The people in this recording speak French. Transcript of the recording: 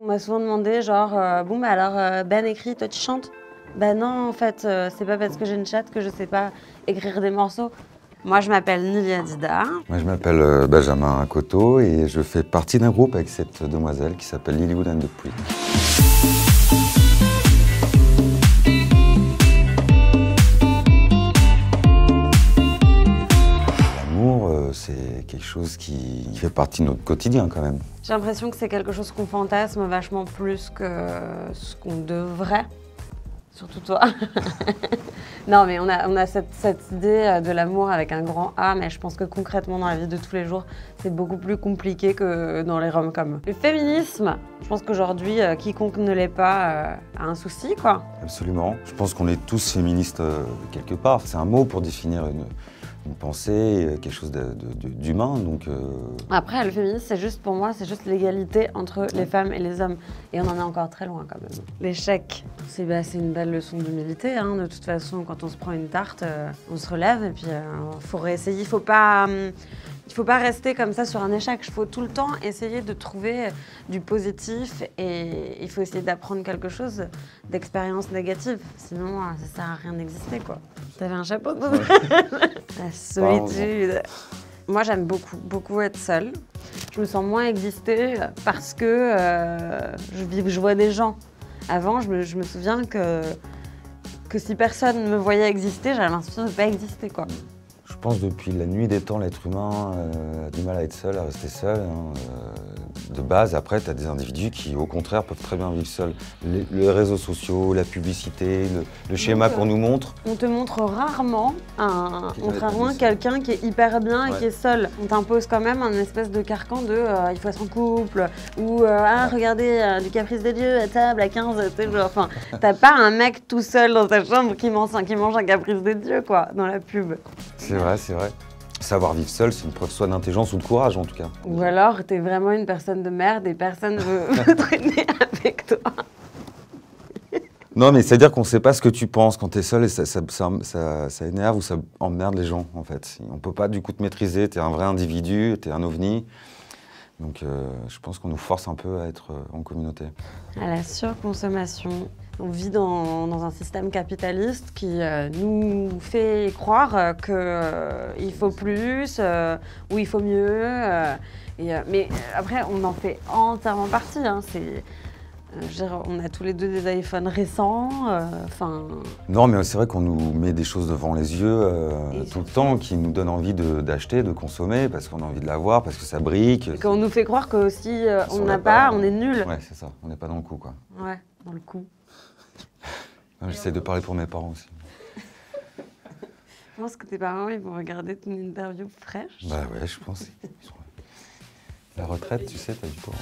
On m'a souvent demandé genre, bon bah alors Ben écrit, toi tu chantes? Bah non en fait, c'est pas parce que j'ai une chatte que je sais pas écrire des morceaux. Moi je m'appelle Nilia Dida. Moi je m'appelle Benjamin Coteau et je fais partie d'un groupe avec cette demoiselle qui s'appelle Lilywood and the Queen. C'est quelque chose qui fait partie de notre quotidien quand même. J'ai l'impression que c'est quelque chose qu'on fantasme vachement plus que ce qu'on devrait. Surtout toi. Non mais on a cette idée de l'amour avec un grand A, mais je pense que concrètement dans la vie de tous les jours, c'est beaucoup plus compliqué que dans les rom-coms. Le féminisme, je pense qu'aujourd'hui, quiconque ne l'est pas a un souci, quoi. Absolument. Je pense qu'on est tous féministes quelque part. C'est un mot pour définir une pensée, quelque chose d'humain. Donc, Après, le féminisme, c'est juste, pour moi, c'est juste l'égalité entre les femmes et les hommes. Et on en est encore très loin quand même. L'échec, c'est une belle leçon d'humilité. Hein. De toute façon, quand on se prend une tarte, on se relève et puis faut réessayer. Il faut pas rester comme ça sur un échec. Il faut tout le temps essayer de trouver du positif et il faut essayer d'apprendre quelque chose d'expérience négative. Sinon, ça sert à rien d'exister, quoi. T'avais un chapeau de La solitude. Moi, j'aime beaucoup être seule. Je me sens moins exister parce que je vois des gens. Avant, je me souviens que si personne me voyait exister, j'avais l'impression de ne pas exister, quoi. Je pense que depuis la nuit des temps, l'être humain a du mal à être seul, à rester seul. De base, après, tu as des individus qui, au contraire, peuvent très bien vivre seuls. Les réseaux sociaux, la publicité, le schéma qu'on nous montre. On te montre rarement quelqu'un qui est hyper bien et qui est seul. On t'impose quand même un espèce de carcan de il faut être en couple ou regardez du Caprice des dieux à table à 15. Enfin, t'as pas un mec tout seul dans ta chambre qui mange un Caprice des dieux, quoi, dans la pub. C'est vrai, c'est vrai. Savoir vivre seul, c'est une preuve soit d'intelligence ou de courage, en tout cas. Ou alors, t'es vraiment une personne de merde et personne veut traîner avec toi. Non, mais c'est-à-dire qu'on ne sait pas ce que tu penses quand tu es seul et ça énerve ou ça emmerde les gens, en fait. On ne peut pas, du coup, te maîtriser. Tu es un vrai individu, tu es un ovni. Donc, je pense qu'on nous force un peu à être en communauté. À la surconsommation. On vit dans un système capitaliste qui nous fait croire qu'il faut plus ou il faut mieux. Mais après, on en fait entièrement partie. Hein. On a tous les deux des iPhones récents. Non, mais c'est vrai qu'on nous met des choses devant les yeux tout le temps qui nous donnent envie d'acheter, de consommer, parce qu'on a envie de l'avoir, parce que ça brique. Et qu'on nous fait croire que si on n'a pas, on est nul. Ouais, c'est ça. On n'est pas dans le coup, quoi. Ouais, dans le coup. J'essaie de parler pour mes parents aussi. Je pense que tes parents, ils vont regarder ton interview fraîche. Bah ouais, je pense. La retraite, tu sais, t'as du pouvoir.